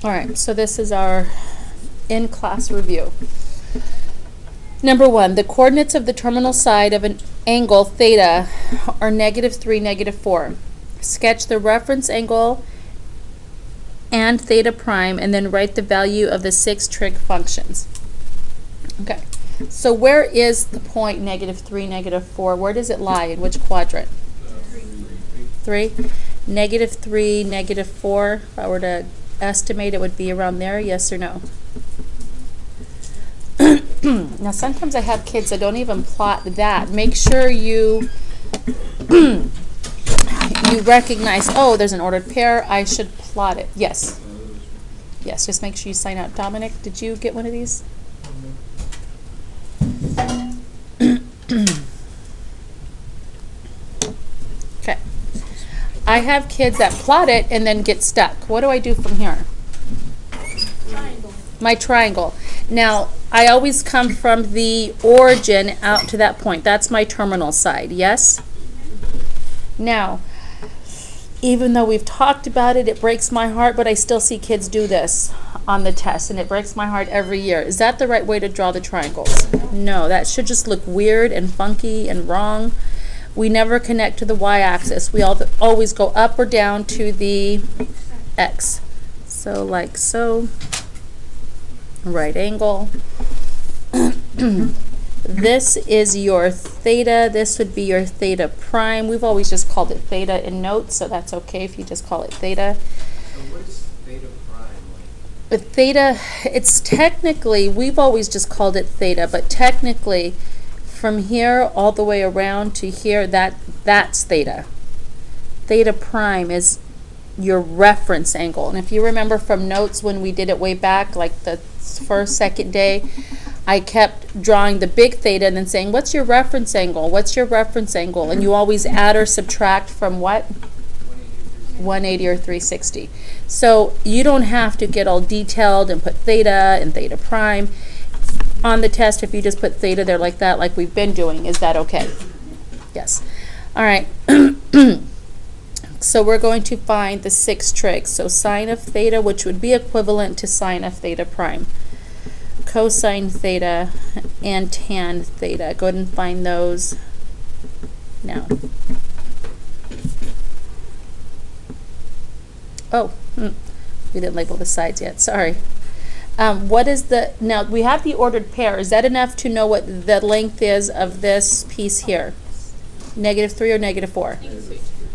All right, so this is our in-class review. Number 1, the coordinates of the terminal side of an angle theta are -3, -4. Sketch the reference angle and theta prime, and then write the value of the 6 trig functions. Okay, so where is the point -3, -4? Where does it lie? In which quadrant? 3. -3, -4. If I were to estimate, it would be around there. Yes or no? Now, sometimes I have kids that don't even plot that. Make sure you you recognize, oh, there's an ordered pair. I should plot it. Yes. Yes, just make sure you sign out. Dominic, did you get one of these? Okay. I have kids that plot it and then get stuck. What do I do from here? Triangle. My triangle. Now, I always come from the origin out to that point. That's my terminal side, yes? Now, even though we've talked about it, it breaks my heart, but I still see kids do this on the test, and it breaks my heart every year. Is that the right way to draw the triangles? No, that should just look weird and funky and wrong. We never connect to the y-axis. We always go up or down to the x. So like so. Right angle. This is your theta. This would be your theta prime. We've always just called it theta in notes, so that's okay if you just call it theta. So what is theta prime like? Theta, it's technically, we've always just called it theta, but technically from here all the way around to here, that's theta. Theta prime is your reference angle. And if you remember from notes when we did it way back, like the first, second day, I kept drawing the big theta and then saying, what's your reference angle? What's your reference angle? And you always add or subtract from what? 180 or 360. So you don't have to get all detailed and put theta and theta prime. On the test, if you just put theta there like that, like we've been doing, is that okay? Yes. All right. So we're going to find the 6 trigs. So sine of theta, which would be equivalent to sine of theta prime, cosine theta, and tan theta. Go ahead and find those now. Oh, we didn't label the sides yet. Sorry. What is the, now we have the ordered pair. Is that enough to know what the length is of this piece here? -3 or -4?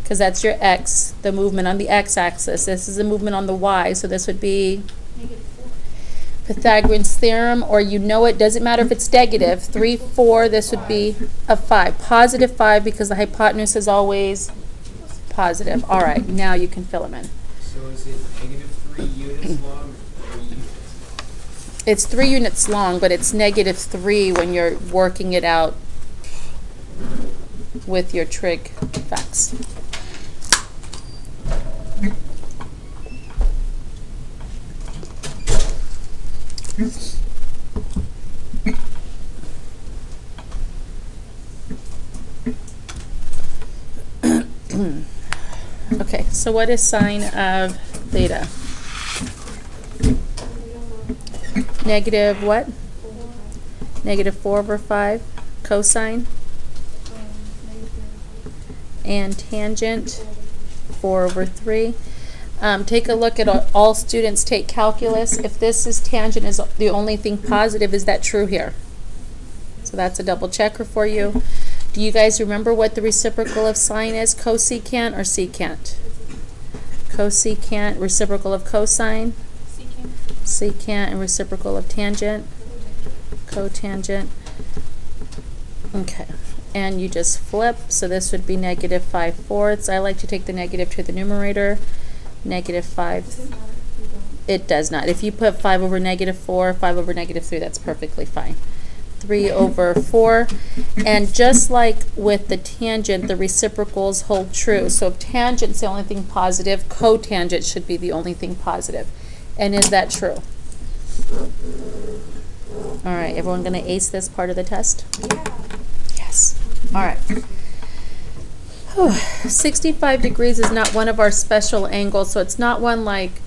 Because that's your x, the movement on the x-axis. This is the movement on the y, so this would be Pythagorean's theorem, or you know it, doesn't matter if it's negative. 3, 4, this would be a 5. Positive 5 because the hypotenuse is always positive. All right, now you can fill them in. So is it -3 units long or 3 units? It's 3 units long, but it's -3 when you're working it out with your trig facts. Okay, so what is sine of theta? Negative what? -4/5. Cosine? And tangent 4/3. Take a look at all students take calculus. If this is tangent is the only thing positive, is that true here? So that's a double checker for you. Do you guys remember what the reciprocal of sine is? Cosecant or secant? Cosecant, reciprocal of cosine? Secant, and reciprocal of tangent? Cotangent. Okay. And you just flip, so this would be -5/4. I like to take the negative to the numerator. -5. It does not. If you put 5 over -4, 5 over -3, that's perfectly fine. 3/4. And just like with the tangent, the reciprocals hold true. So if tangent's the only thing positive, cotangent should be the only thing positive. And is that true? All right, everyone going to ace this part of the test? Yeah. Yes. All right. 65 degrees is not one of our special angles, so it's not one like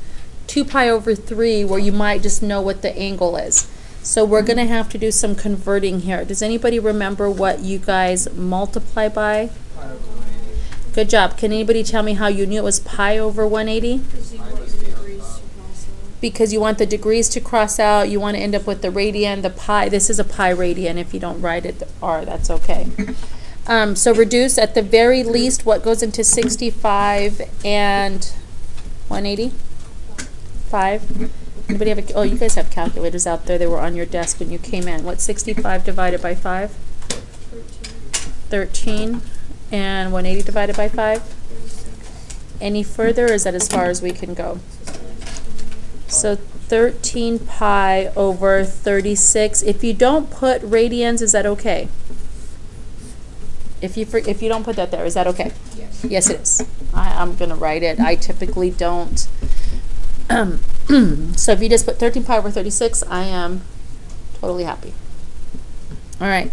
2 pi over 3 where you might just know what the angle is. So we're going to have to do some converting here. Does anybody remember what you guys multiply by? Pi over 180. Good job. Can anybody tell me how you knew it was pi over 180? Because you Pi want must the be on degrees top. to cross out. Because you want the degrees to cross out, you want to end up with the radian, the pi. This is a pi radian. If you don't write it r, that's okay. So reduce at the very least what goes into 65 and 180? 5. Anybody have a, oh, you guys have calculators out there. They were on your desk when you came in. What's 65 divided by 5? 13. And 180 divided by 5? Any further, or is that as far as we can go? So 13 pi over 36. If you don't put radians, is that okay? If you don't put that there, is that okay? Yes. Yes, it is. I'm going to write it. I typically don't. So if you just put 13 pi over 36, I am totally happy. All right.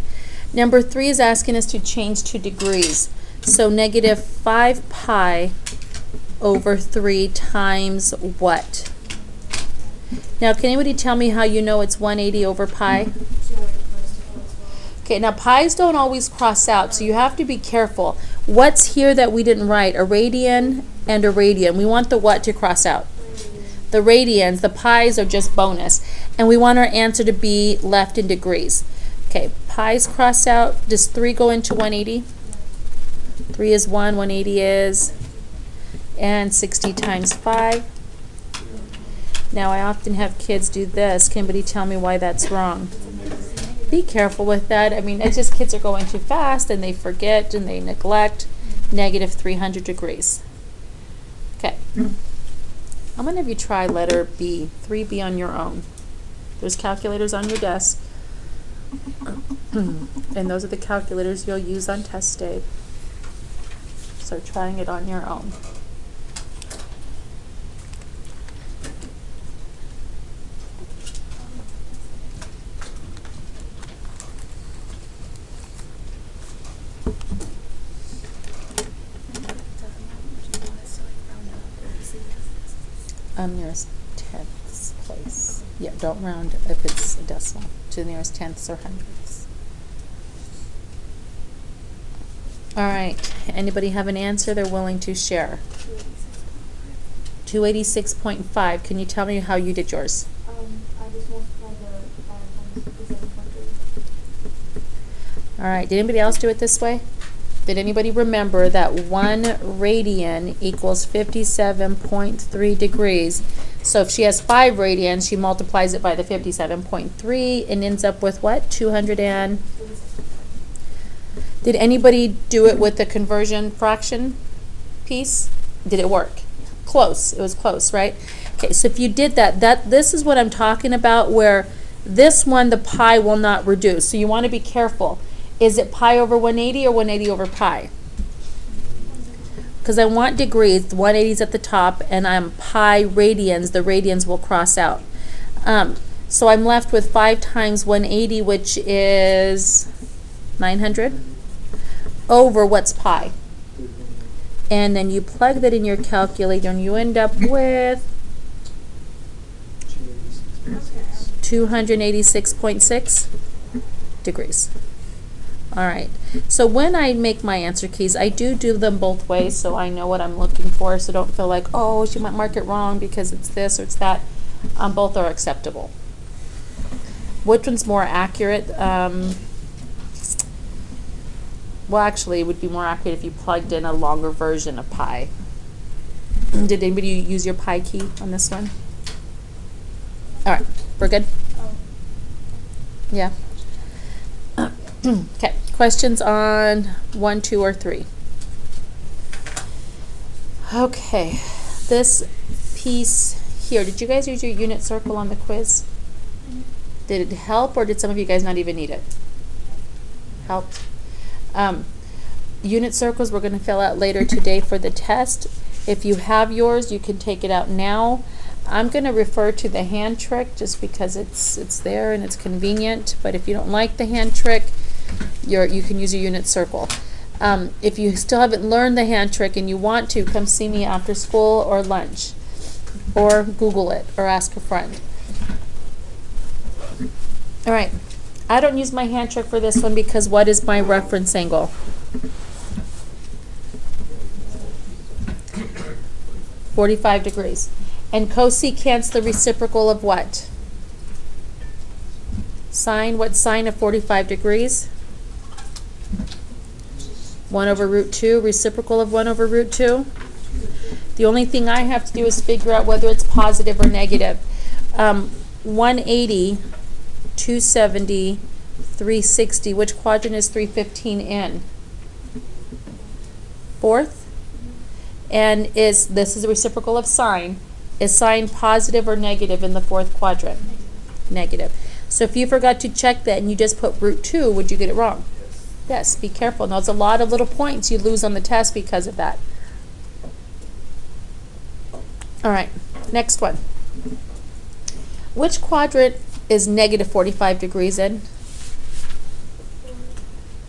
Number 3 is asking us to change to degrees. So negative 5 pi over 3 times what? Now, can anybody tell me how you know it's 180 over pi? Okay, now pi's don't always cross out, so you have to be careful. What's here that we didn't write? A radian and a radian. We want the what to cross out? The radians. The pi's are just bonus. And we want our answer to be left in degrees. Okay, pi's cross out. Does 3 go into 180? 3 is 1, 180 is, and 60 times 5. Now I often have kids do this. Can anybody tell me why that's wrong? Be careful with that. I mean, it's just kids are going too fast and they forget and they neglect. Negative 300 degrees. Okay. I'm going to have you try letter B, 3B on your own. There's calculators on your desk. And those are the calculators you'll use on test day. So trying it on your own. Nearest tenths place. Yeah, don't round if it's a decimal to the nearest tenths or hundredths. All right. Anybody have an answer they're willing to share? 286.5. Can you tell me how you did yours? I just multiplied the 5 times the 7.3. All right. Did anybody else do it this way? Did anybody remember that 1 radian equals 57.3 degrees? So if she has 5 radians, she multiplies it by the 57.3 and ends up with what? 200 and... Did anybody do it with the conversion fraction piece? Did it work? Close. It was close, right? Okay, so if you did that, this is what I'm talking about, where this one, the pi will not reduce. So you want to be careful. Is it pi over 180 or 180 over pi? Because I want degrees, the 180 is at the top, and I'm pi radians, the radians will cross out. So I'm left with 5 times 180, which is 900, over what's pi? And then you plug that in your calculator, and you end up with 286.6 degrees. All right, so when I make my answer keys, I do them both ways so I know what I'm looking for, so don't feel like, oh, she might mark it wrong because it's this or it's that. Both are acceptable. Which one's more accurate? Well, actually, it would be more accurate if you plugged in a longer version of pi. Did anybody use your pi key on this one? All right, we're good? Yeah. Okay, questions on 1, 2, or 3? Okay, this piece here, did you guys use your unit circle on the quiz? Did it help, or did some of you guys not even need it? Helped. Unit circles we're going to fill out later today for the test. If you have yours, you can take it out now. I'm going to refer to the hand trick just because it's there and it's convenient, but if you don't like the hand trick, you can use your unit circle. If you still haven't learned the hand trick and you want to, come see me after school or lunch. or Google it, or ask a friend. All right, I don't use my hand trick for this one because what is my reference angle? 45 degrees. And cosecant's the reciprocal of what? Sine, what sine of 45 degrees? 1 over root 2, reciprocal of 1 over root 2. The only thing I have to do is figure out whether it's positive or negative. 180, 270, 360, which quadrant is 315 in? Fourth? And this is the reciprocal of sine. Is sine positive or negative in the fourth quadrant? Negative. So if you forgot to check that and you just put root 2, would you get it wrong? Yes, be careful. Now, there's a lot of little points you lose on the test because of that. All right, next one. Which quadrant is negative 45 degrees in?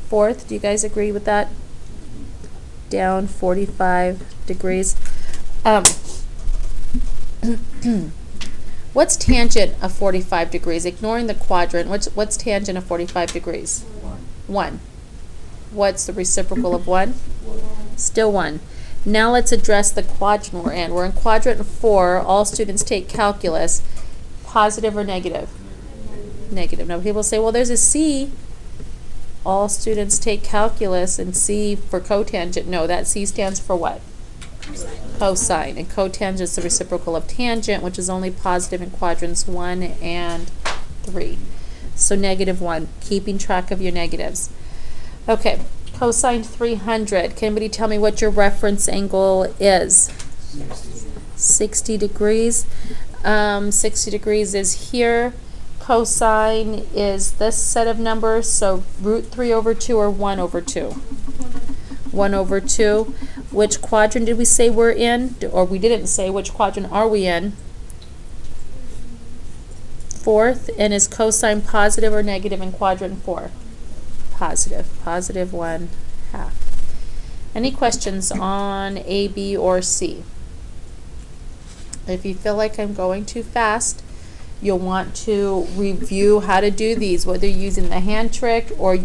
Fourth, do you guys agree with that? Down 45 degrees. What's tangent of 45 degrees? Ignoring the quadrant, what's tangent of 45 degrees? 1. What's the reciprocal of 1? Still 1. Now let's address the quadrant we're in. We're in quadrant 4. All students take calculus. Positive or negative? Negative. Now people say, well, there's a C. All students take calculus, and C for cotangent. No, that C stands for what? Cosine. And cotangent is the reciprocal of tangent, which is only positive in quadrants 1 and 3. So negative 1, keeping track of your negatives. Okay, cosine 300. Can anybody tell me what your reference angle is? 60 degrees. 60 degrees is here. Cosine is this set of numbers, so root 3 over 2 or 1 over 2? 1 over 2. Which quadrant did we say we're in? Or we didn't say, which quadrant are we in? Fourth. And is cosine positive or negative in quadrant 4? Positive. Positive 1/2. Any questions on A, B, or C? If you feel like I'm going too fast, you'll want to review how to do these, whether you're using the hand trick or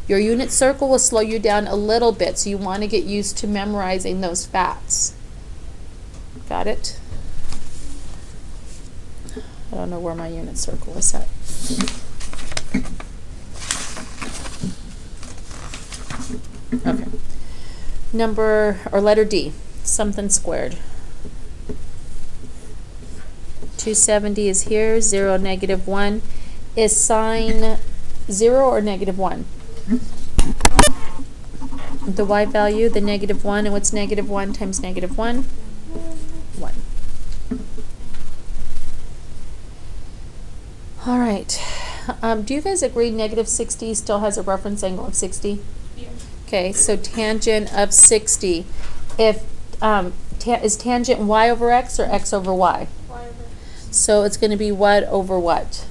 your unit circle will slow you down a little bit, so you want to get used to memorizing those facts. Got it? I don't know where my unit circle is at. Okay. Letter D, something squared. 270 is here, 0, negative 1. Is sine 0 or negative 1? The y value, the negative 1, and what's negative 1 times negative 1? 1. All right. Do you guys agree negative 60 still has a reference angle of 60? Yeah. Okay, so tangent of 60. If is tangent y over x or x over y? Y over X. So it's going to be what over what?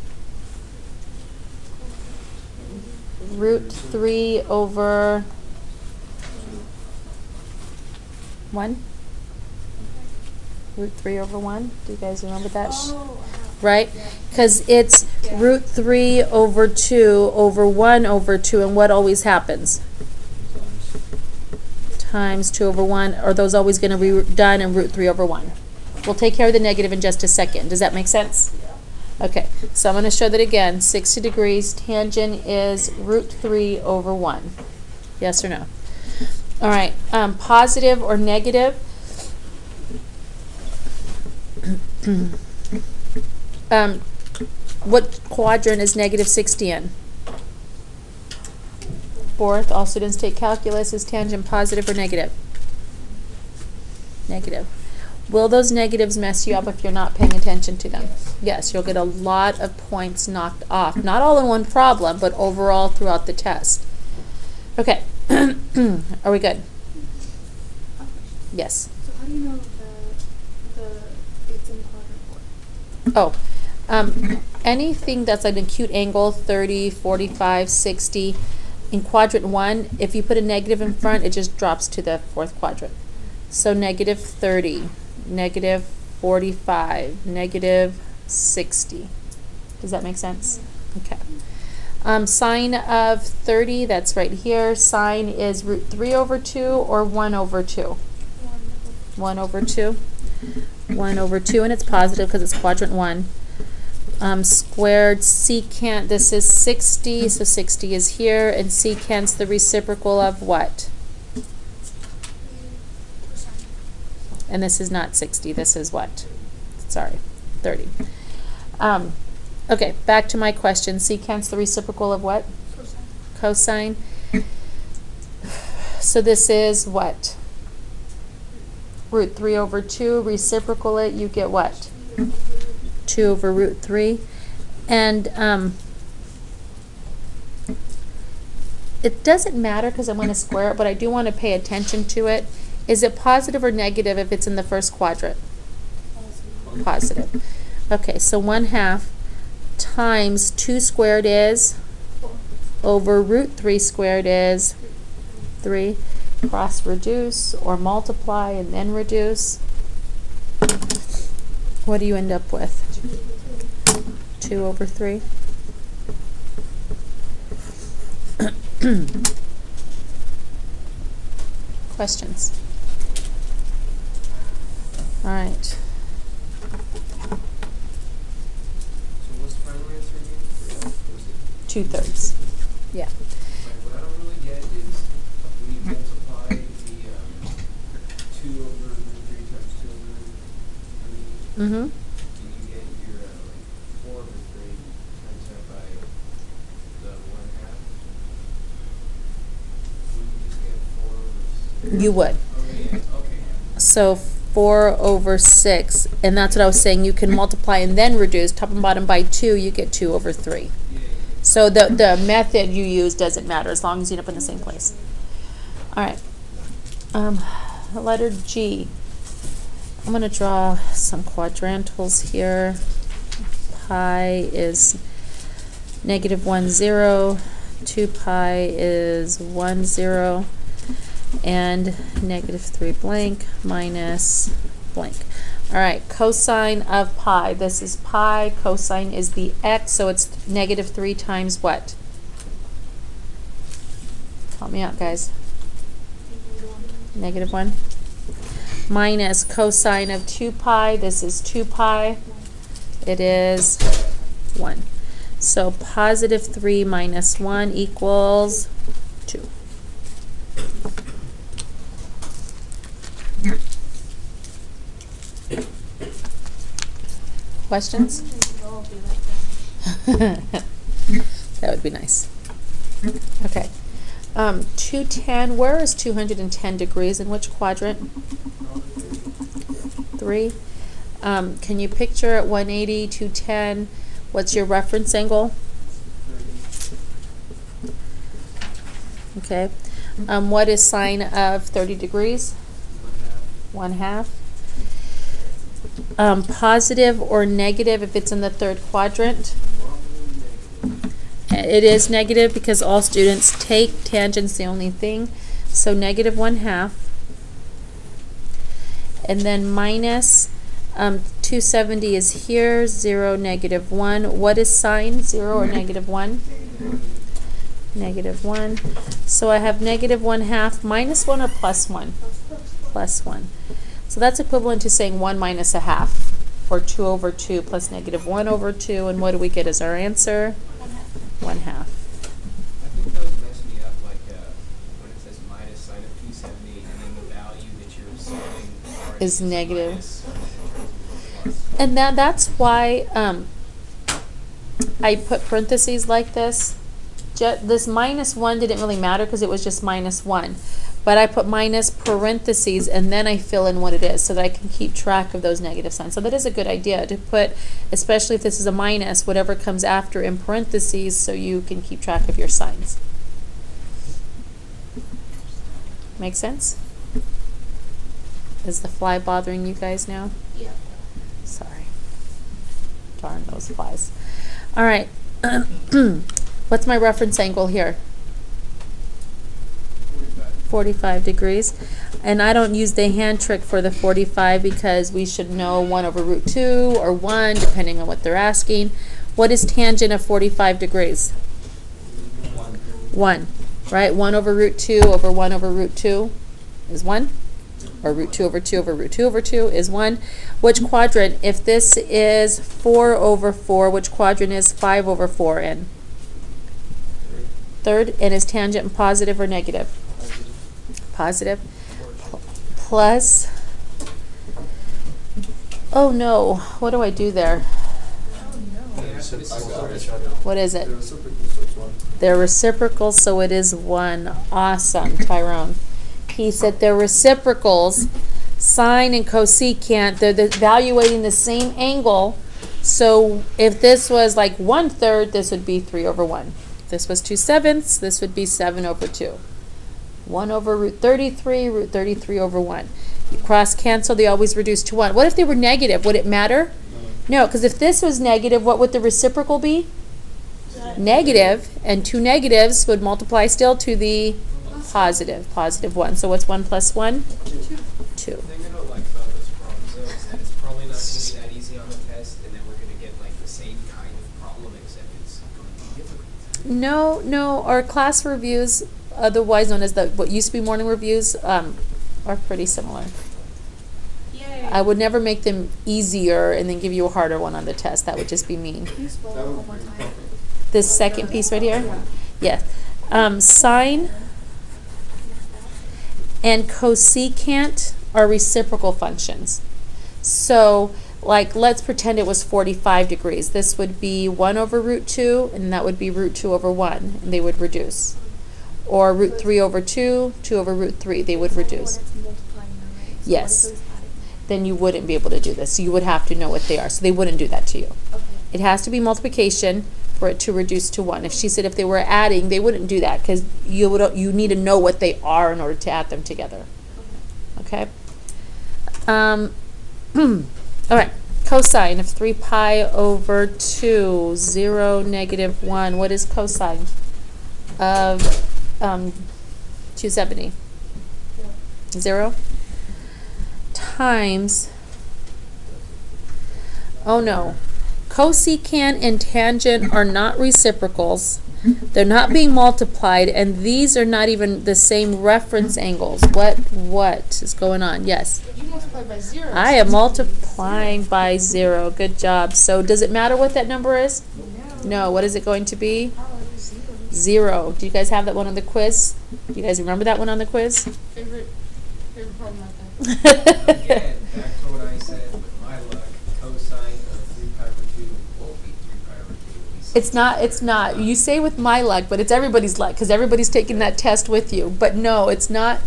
Root 3 over 1? Root 3 over 1? Do you guys remember that? Oh, Right? Because it's root 3 over 2 over 1 over 2, and what always happens? Times 2 over 1. Are those always going to be done in root 3 over 1? We'll take care of the negative in just a second. Does that make sense? Okay, so I'm going to show that again. 60 degrees, tangent is root 3 over 1. Yes or no? All right, positive or negative? What quadrant is negative 60 in? Fourth. All students take calculus. Is tangent positive or negative? Negative. Will those negatives mess you up if you're not paying attention to them? Yes, you'll get a lot of points knocked off. Not all in one problem, but overall throughout the test. Okay. Are we good? Yes. So how do you know it's in quadrant 4? Oh, anything that's an acute angle, 30, 45, 60, in quadrant 1, if you put a negative in front, it just drops to the fourth quadrant. So negative 30, negative 45, negative 60. Does that make sense? Okay. Sine of 30, that's right here. Sine is root 3 over 2 or 1 over 2? 1 over 2. 1 over 2, and it's positive because it's quadrant 1. Squared secant, this is 60, so 60 is here, and secant's the reciprocal of what? And this is not 60, this is what? Sorry, 30. Okay, back to my question. Secant's the reciprocal of what? Cosine. So this is what? Root 3 over 2. Reciprocal it, you get what? 2 over root 3. And it doesn't matter because I'm going to square it, but I do want to pay attention to it. Is it positive or negative if it's in the first quadrant? Positive. Okay, so 1/2 times 2 squared is over root 3 squared is 3. Cross reduce or multiply and then reduce. What do you end up with? 2 over 3. Questions? All right. So what's the final answer again? Was it 2/3. Yeah. Like, what I don't really get is when you multiply the 2 over root 3 times 2 over root 3, Mm-hmm. do you get your like 4 over 3 times that by the 1/2? Would you just get 4 over 6? You would. Okay, yeah, okay. So 4 over 6, and that's what I was saying. You can multiply and then reduce top and bottom by 2. You get 2 over 3. Yeah, yeah. So the method you use doesn't matter as long as you end up in the same place. All right. Letter G. I'm going to draw some quadrantals here. Pi is negative 1, 0. 2 pi is 1, 0. And negative 3 blank minus blank. All right, cosine of pi. This is pi. Cosine is the x, so it's negative 3 times what? Help me out, guys. Negative 1. Minus cosine of 2 pi. This is 2 pi. It is 1. So positive 3 minus 1 equals 2. Questions? That would be nice. Okay. 210, where is 210 degrees? In which quadrant? 3. Can you picture at 180, 210? What's your reference angle? Okay. What is sine of 30 degrees? 1/2. Positive or negative if it's in the third quadrant? It is negative because all students take tangents the only thing. So negative 1/2. And then minus 270 is here, 0, negative 1. What is sine, 0 or negative 1? Negative 1. So I have negative 1/2 minus 1 or plus 1? Plus 1. So that's equivalent to saying 1 minus 1/2, or 2 over 2 plus negative 1 over 2. And what do we get as our answer? 1/2. I think that would mess me up, like when it says minus sine of 270, and then the value that you're solving for Is negative. minus, and then it turns into plus. And that's why I put parentheses like this. This minus 1 didn't really matter because it was just minus 1. But I put minus parentheses and then I fill in what it is so that I can keep track of those negative signs. So that is a good idea to put, especially if this is a minus, whatever comes after in parentheses so you can keep track of your signs. Make sense? Is the fly bothering you guys now? Yeah. Sorry. Darn those flies. All right. What's my reference angle here? 45 degrees. And I don't use the hand trick for the 45 because we should know 1 over root 2 or 1, depending on what they're asking. What is tangent of 45 degrees? 1, right? 1 over root 2 over 1 over root 2 is 1. Or root 2 over 2 over root 2 over 2 is 1. Which quadrant, if this is 4 over 4, which quadrant is 5 over 4 in? Third. And is tangent positive or negative? Positive. Plus, oh no, what do I do there? What is it? They're reciprocal, so it is 1. Awesome, Tyrone. He said they're reciprocals, sine and cosecant, they're evaluating the same angle. So if this was like 1/3, this would be 3 over 1. If this was 2/7, this would be 7 over 2. 1 over root 33 over 1. You cross cancel, they always reduce to 1. What if they were negative? Would it matter? No, because if this was negative, what would the reciprocal be? Negative, and 2 negatives would multiply still to the positive 1. So what's 1 plus 1? 2. The thing I don't like about those problems though is that it's probably not going to be that easy on the test, and then we're going to get like the same kind of problem, except it's going to be difficult. No, our class reviews, otherwise known as what used to be morning reviews, are pretty similar. Yay. I would never make them easier and then give you a harder one on the test. That would just be mean. Can you spell it one more time? This second piece right here? Yes. Sine and cosecant are reciprocal functions. So, like, let's pretend it was 45 degrees. This would be 1 over root 2, and that would be root 2 over 1, and they would reduce. Or root 3 over 2, 2 over root 3, they would reduce. Yes. Then you wouldn't be able to do this. So you would have to know what they are. So they wouldn't do that to you. Okay. It has to be multiplication for it to reduce to 1. If she said if they were adding, they wouldn't do that because you need to know what they are in order to add them together. Okay? All right. Cosine of 3 pi over 2, 0, negative 1. What is cosine of 270? 0 times, oh no, cosecant and tangent are not reciprocals. They're not being multiplied, and these are not even the same reference angles. What is going on? Yes? You multiply by 0. I am multiplying by 0. Good job. So does it matter what that number is? No. What is it going to be? 0. Do you guys have that one on the quiz? Do you guys remember that one on the quiz? Favorite problem like that. Again, back to what I said with my luck, cosine of 3 pi over 2 won't be 3 pi over 2. It's not. You say with my luck, but it's everybody's luck because everybody's taking that test with you. But no, it's not.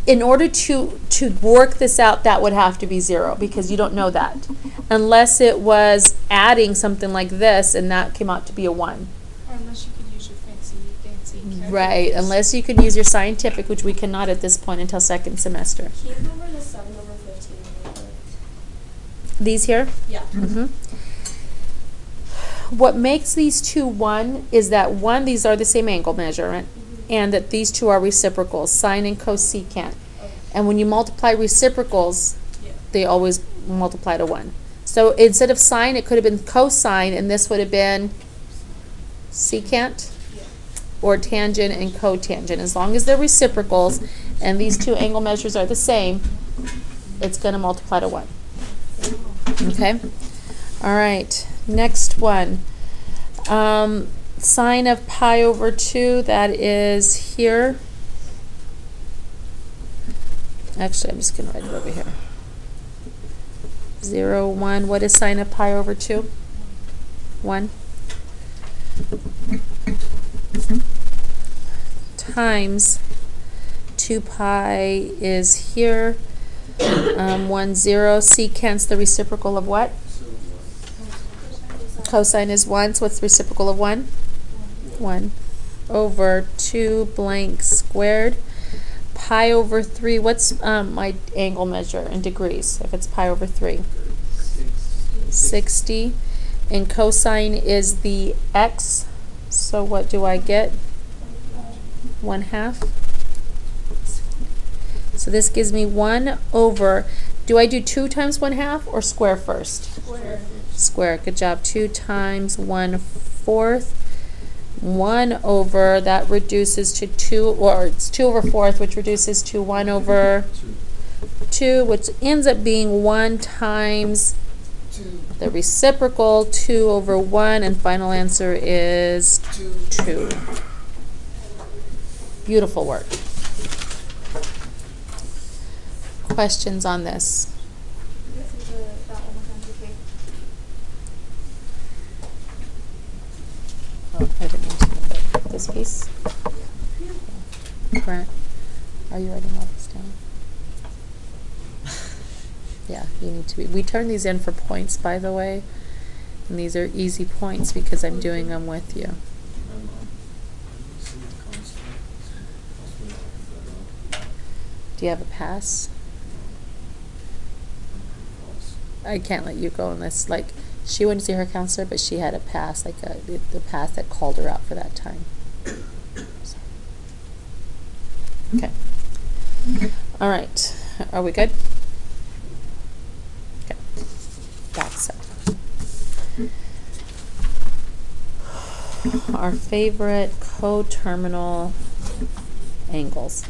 In order to work this out, that would have to be 0 because you don't know that. Unless it was adding something like this and that came out to be a 1. Or unless you could use your fancy Right, unless you can use your scientific, which we cannot at this point until second semester. Can you go over the 7 over 15 really quick? These here? Yeah. Mm-hmm. What makes these two 1 is that 1, these are the same angle measurement, and that these two are reciprocals, sine and cosecant. Okay. And when you multiply reciprocals, Yeah. they always multiply to 1. So instead of sine, it could have been cosine, and this would have been secant, Yeah. or tangent and cotangent. As long as they're reciprocals, and these two angle measures are the same, it's going to multiply to 1. Okay? All right. Next one. Sine of pi over 2, that is here. Actually, I'm just going to write it over here. 0, 1. What is sine of pi over 2? 1. Times 2 pi is here. 1, 0. Secant's the reciprocal of what? Cosine is 1, so what's the reciprocal of 1? 1 over 2 blank squared. Pi over 3, what's my angle measure in degrees if it's pi over 3? 60. And cosine is the x, so what do I get? 1/2. So this gives me 1 over, do I do 2 times 1/2 or square first? Square. Square, good job. 2 times 1/4. 1 over, that reduces to 2, or it's 2 over 4th, which reduces to 1 over 2, which ends up being 1 times the reciprocal, 2 over 1, and final answer is 2. Beautiful work. Questions on this? That one more time, okay? Oh, I didn't mean to move it. This piece? Brent, are you writing all this down? Yeah, you need to be. We turn these in for points, by the way. And these are easy points because I'm doing them with you. Do you have a pass? I can't let you go unless, like, she went to see her counselor, but she had a pass, like the pass that called her out for that time. So. Okay. All right. Are we good? Okay. That's it. Our favorite coterminal angles.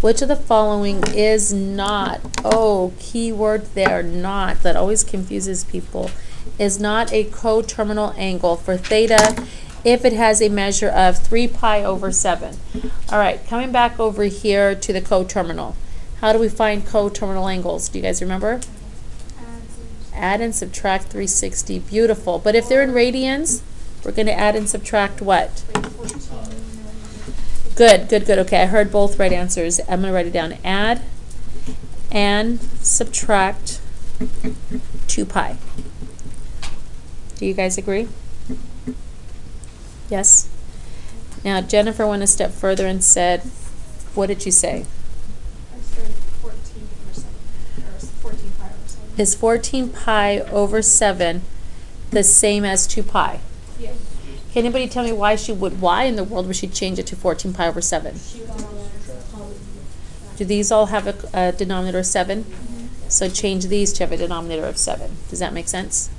Which of the following is not, oh, keyword there, not, that always confuses people, is not a coterminal angle for theta if it has a measure of 3 pi over 7. All right, coming back over here to the coterminal. How do we find coterminal angles? Do you guys remember? Add and subtract 360. Beautiful. But if they're in radians, we're going to add and subtract what? Good, good, good. Okay, I heard both right answers. I'm going to write it down. Add and subtract 2 pi. Do you guys agree? Yes? Now, Jennifer went a step further and said, what did you say? I said 14 over 7, or 14 pi over 7. Is 14 pi over 7 the same as 2 pi? Yeah. Can anybody tell me why she would, why in the world would she change it to 14 pi over 7? Do these all have a denominator of 7? Mm-hmm. So change these to have a denominator of 7. Does that make sense?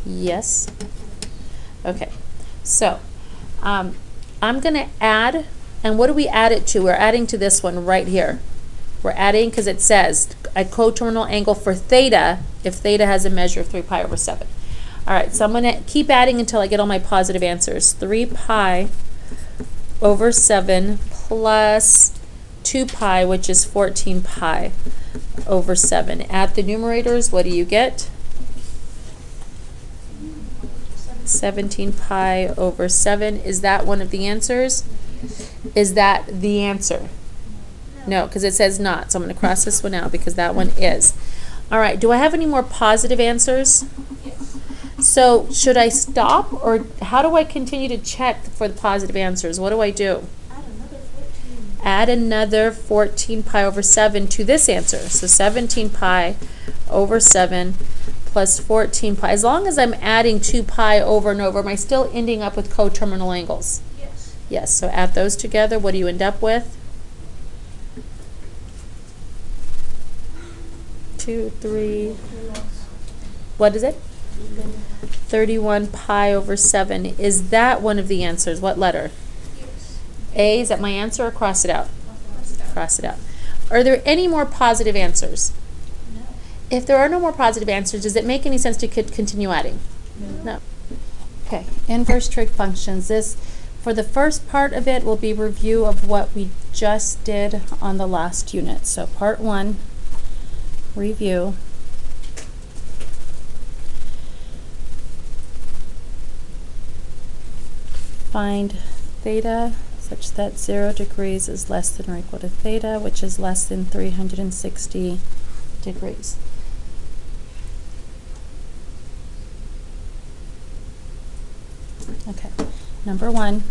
Yes? Okay. So, I'm going to add, and what do we add it to? We're adding to this one right here. We're adding because it says a coterminal angle for theta if theta has a measure of 3 pi over 7. All right, so I'm going to keep adding until I get all my positive answers. 3 pi over 7 plus 2 pi, which is 14 pi over 7. Add the numerators. What do you get? 17 pi over 7. Is that one of the answers? Is that the answer? No, because it says not. So I'm going to cross this one out because that one is. All right, do I have any more positive answers? So should I stop, or how do I continue to check for the positive answers? What do I do? Add another 14 pi over 7 to this answer. So 17 pi over 7 plus 14 pi. As long as I'm adding 2 pi over and over, am I still ending up with coterminal angles? Yes. Yes, so add those together. What do you end up with? 2, 3. What is it? 31 pi over 7. Is that one of the answers? What letter? Yes. A, is that my answer, or cross it out? Cross it out. Are there any more positive answers? No. If there are no more positive answers, does it make any sense to continue adding? No. Okay, inverse trig functions. This, for the first part of it, will be review of what we just did on the last unit. So part 1, review. Find theta such that 0 degrees is less than or equal to theta, which is less than 360 degrees. Okay, number 1,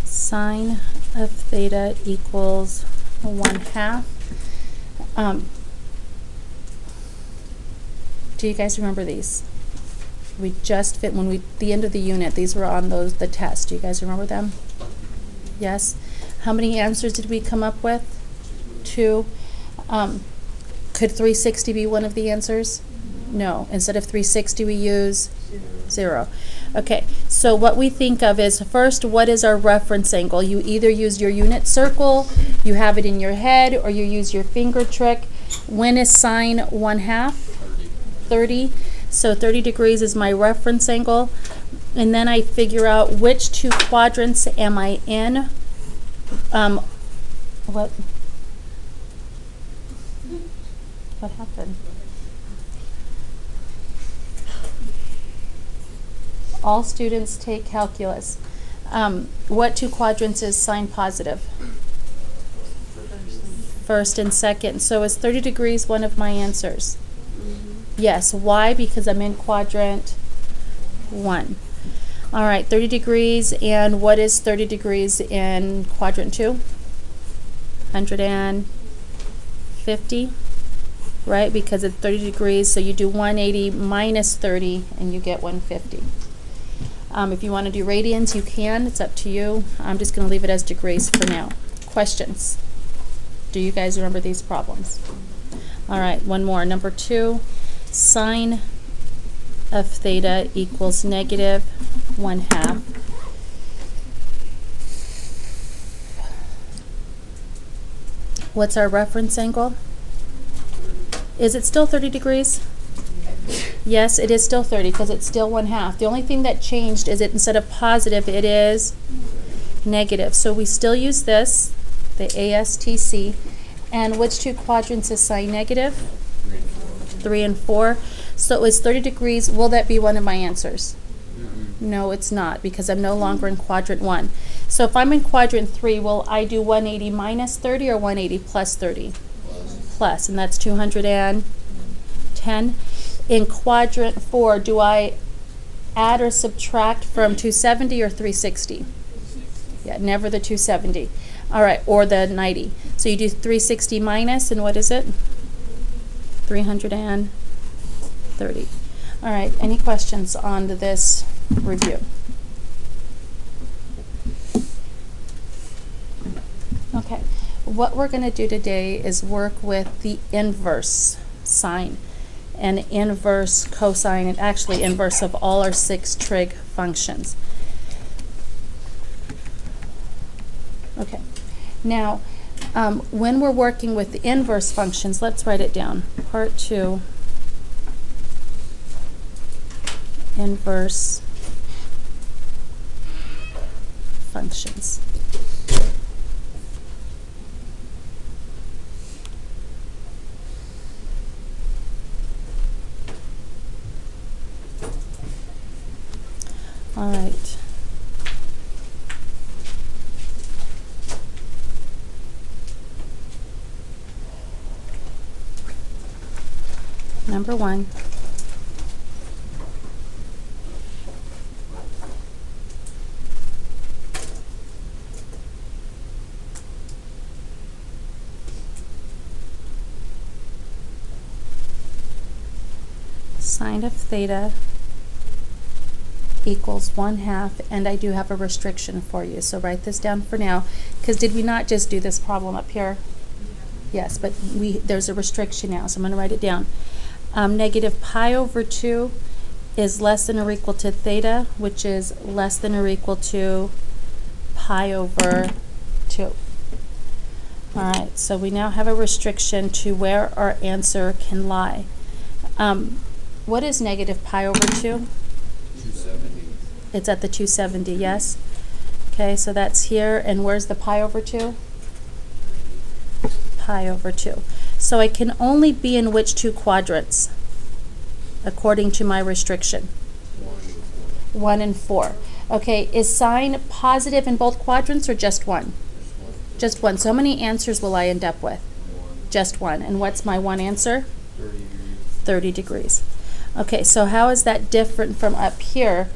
sine of theta equals 1/2. Do you guys remember these? We just fit when we the end of the unit. These were on the test. Do you guys remember them? Yes. How many answers did we come up with? 2. Could 360 be one of the answers? No. Instead of 360, we use 0. Okay, so what we think of is, first, what is our reference angle? You either use your unit circle, you have it in your head, or you use your finger trick. When is sine 1/2? 30. So 30 degrees is my reference angle. And then I figure out which two quadrants am I in. What happened? All students take calculus. What two quadrants is sine positive? First and second. So is 30 degrees one of my answers? Yes. Why? Because I'm in quadrant 1. All right, 30 degrees, and what is 30 degrees in quadrant 2? 150, right? Because it's 30 degrees, so you do 180 minus 30, and you get 150. If you want to do radians, you can. It's up to you. I'm just going to leave it as degrees for now. Questions? Do you guys remember these problems? All right, one more. Number 2, sine of theta equals negative 1/2. What's our reference angle? Is it still 30 degrees? Yes, it is still 30 because it's still 1/2. The only thing that changed is that instead of positive, it is negative. So we still use this, the ASTC. And which two quadrants is sine negative? 3 and 4. So it's 30 degrees. Will that be one of my answers? No, it's not, because I'm no longer in quadrant 1. So if I'm in quadrant 3, will I do 180 minus 30 or 180 plus 30? Plus, and that's 210. In quadrant 4, do I add or subtract from 270 or 360? Yeah, never the 270. All right, or the 90. So you do 360 minus, and what is it? 330. All right, any questions on this review? Okay, what we're going to do today is work with the inverse sine and inverse cosine, and actually inverse of all our 6 trig functions. Okay, now when we're working with the inverse functions, let's write it down. Part 2, inverse functions. All right. Number 1. Sine of theta equals 1/2, and I do have a restriction for you, so write this down for now, because did we not just do this problem up here? Yes, but there's a restriction now, so I'm going to write it down. Negative pi over 2 is less than or equal to theta, which is less than or equal to pi over 2. All right, so we now have a restriction to where our answer can lie. What is negative pi over 2? 270. It's at the 270, yes? Okay, so that's here, and where's the pi over 2? Pi over 2. So I can only be in which 2 quadrants, according to my restriction? 1 and 4. Okay, is sine positive in both quadrants or just 1? Just 1. So how many answers will I end up with? Just 1. And what's my one answer? 30 degrees. 30 degrees. Okay, so how is that different from up here?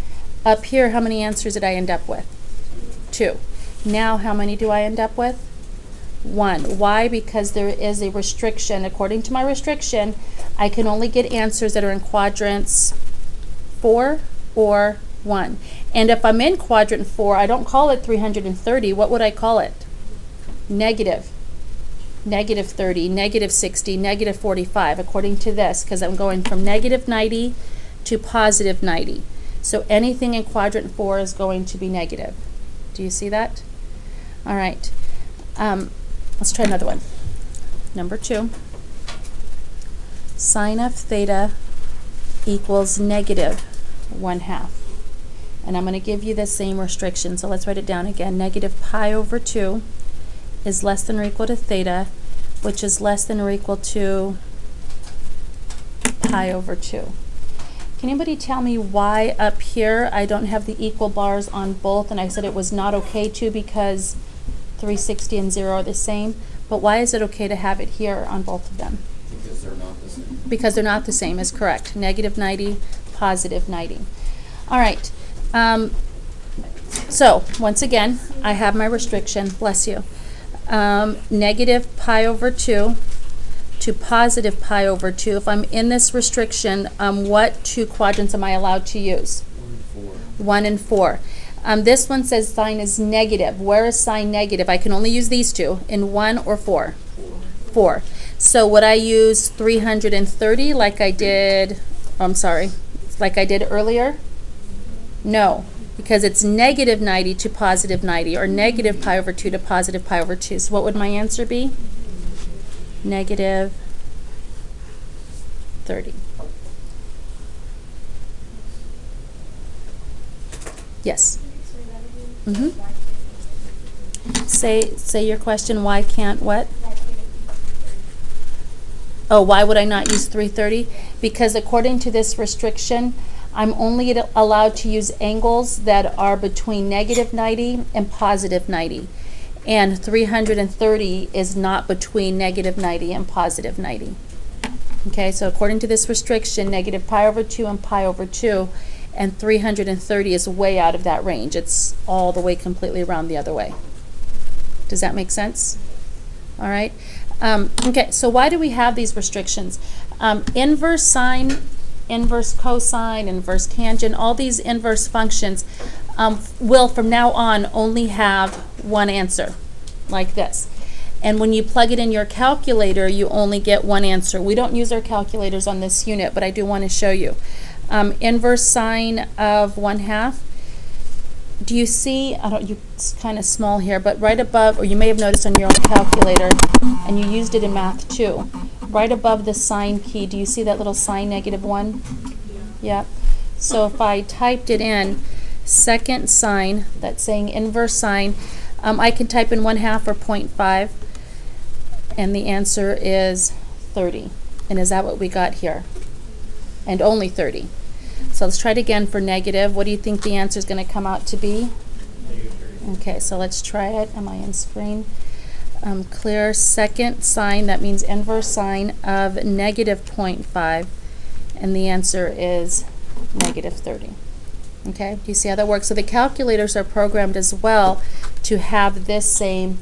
Up here, how many answers did I end up with? 2. Now, how many do I end up with? 1. Why? Because there is a restriction. According to my restriction, I can only get answers that are in quadrants 4 or 1. And if I'm in quadrant 4, I don't call it 330. What would I call it? Negative negative 30, negative 60, negative 45, according to this, because I'm going from negative 90 to positive 90. So anything in quadrant 4 is going to be negative. Do you see that? All right. Let's try another one. Number 2. Sine of theta equals negative 1/2. And I'm going to give you the same restriction. So let's write it down again. Negative pi over 2 is less than or equal to theta, which is less than or equal to pi over 2. Can anybody tell me why up here I don't have the equal bars on both, and I said it was not okay to because 360 and 0 are the same, but why is it okay to have it here on both of them? Because they're not the same. Because they're not the same is correct. Negative 90, positive 90. All right. So once again, I have my restriction. Bless you. Negative pi over 2 to positive pi over 2. If I'm in this restriction, what 2 quadrants am I allowed to use? 1 and 4. This one says sine is negative. Where is sine negative? I can only use these two, in 1 or 4? 4. So would I use 330 like I did, like I did earlier? No, because it's negative 90 to positive 90, or negative pi over 2 to positive pi over 2. So what would my answer be? Negative 30. Yes? Mm-hmm. Say your question. Why can't what? Oh, why would I not use 330? Because according to this restriction, I'm only allowed to use angles that are between negative 90 and positive 90. And 330 is not between negative 90 and positive 90. Okay, so according to this restriction, negative pi over 2 and pi over 2, and 330 is way out of that range. It's all the way completely around the other way. Does that make sense? All right. Okay, so why do we have these restrictions? Inverse sine, inverse cosine, inverse tangent, all these inverse functions will from now on only have one answer, like this. And when you plug it in your calculator, you only get one answer. We don't use our calculators on this unit, but I do want to show you. Inverse sine of 1/2. Do you see, it's kind of small here, but right above, or you may have noticed on your own calculator, and you used it in math too, right above the sine key, do you see that little sine -1? Yeah. So if I typed it in, second sine, that's saying inverse sine, I can type in 1/2 or 0.5, and the answer is 30. And is that what we got here? And only 30. So let's try it again for negative. What do you think the answer is going to come out to be? Okay, so let's try it. Am I in screen? Clear second sine, that means inverse sine of negative 0.5, and the answer is negative 30. Okay, do you see how that works? So the calculators are programmed as well to have this same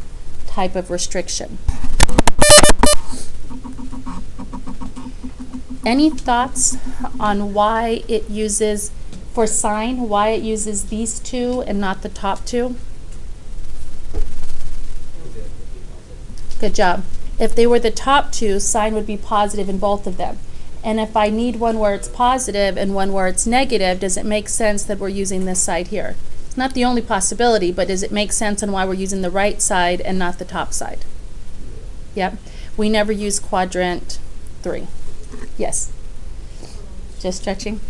type of restriction. Any thoughts on why it uses, for sine, why it uses these two and not the top two? Good job. If they were the top two, sine would be positive in both of them. And if I need one where it's positive and one where it's negative, does it make sense that we're using this side here? It's not the only possibility, but does it make sense on why we're using the right side and not the top side? Yep. We never use quadrant 3. Yes. Just stretching.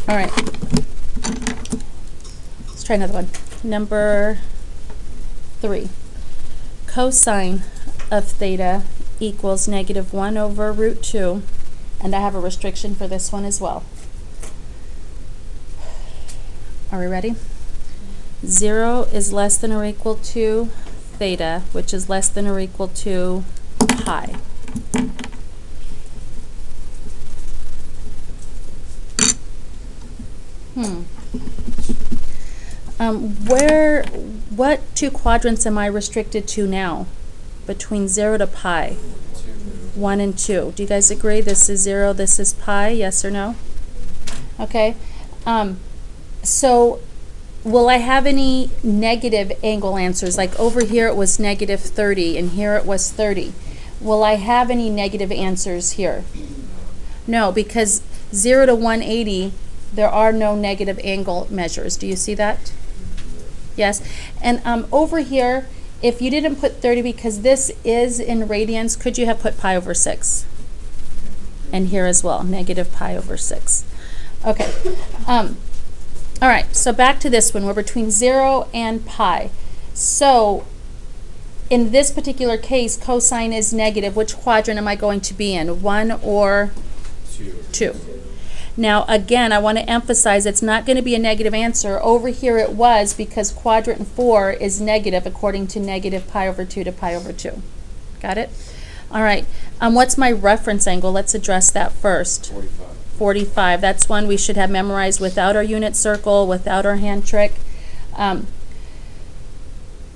All right. Let's try another one. Number 3. Cosine of theta equals -1 over root 2. And I have a restriction for this one as well. Are we ready? 0 is less than or equal to theta, which is less than or equal to pi. What 2 quadrants am I restricted to now? Between 0 to pi? 1 and 2. Do you guys agree? This is 0, this is pi, yes or no? Okay. So will I have any negative angle answers? Like over here it was negative 30 and here it was 30. Will I have any negative answers here? No, because 0 to 180, there are no negative angle measures. Do you see that? Yes. And over here, if you didn't put 30 because this is in radians, could you have put pi over 6? And here as well, negative pi over 6. Okay. All right, so back to this one. We're between 0 and pi. So in this particular case, cosine is negative. Which quadrant am I going to be in? 1 or 2? Now, again, I want to emphasize it's not going to be a negative answer. Over here it was because quadrant 4 is negative according to negative pi over 2 to pi over 2. Got it? All right. What's my reference angle? Let's address that first. 45. 45. That's one we should have memorized without our unit circle, without our hand trick.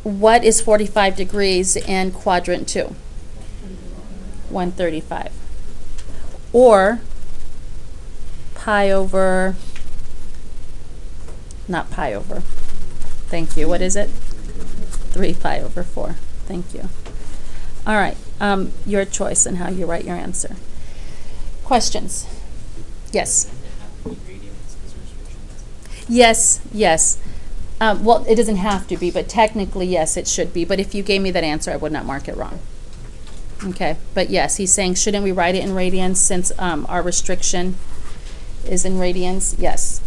What is 45 degrees in quadrant 2? 135. Or pi over, not pi over. Thank you. What is it? 3 pi over 4. Thank you. All right. Your choice and how you write your answer. Questions? Yes. Yes, yes. Well, it doesn't have to be, but technically, yes, it should be. But if you gave me that answer, I would not mark it wrong. Okay, but yes, he's saying, shouldn't we write it in radians since our restriction is in radians? Yes.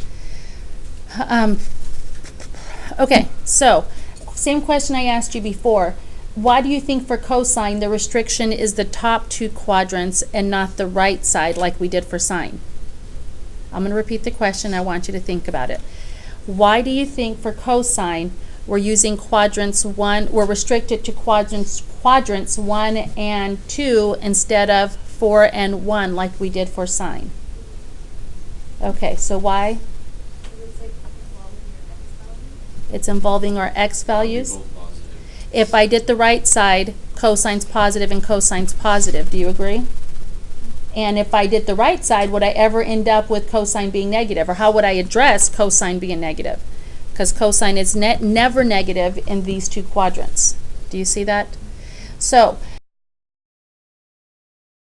Okay, so same question I asked you before. Why do you think for cosine the restriction is the top 2 quadrants and not the right side like we did for sine? I'm going to repeat the question. I want you to think about it. Why do you think for cosine we're using quadrants 1, we're restricted to quadrants 1 and 2 instead of 4 and 1 like we did for sine? Okay, so why? It's involving our x values. If I did the right side, cosine's positive and cosine's positive. Do you agree? And if I did the right side, would I ever end up with cosine being negative? Or how would I address cosine being negative? Because cosine is never negative in these 2 quadrants. Do you see that? So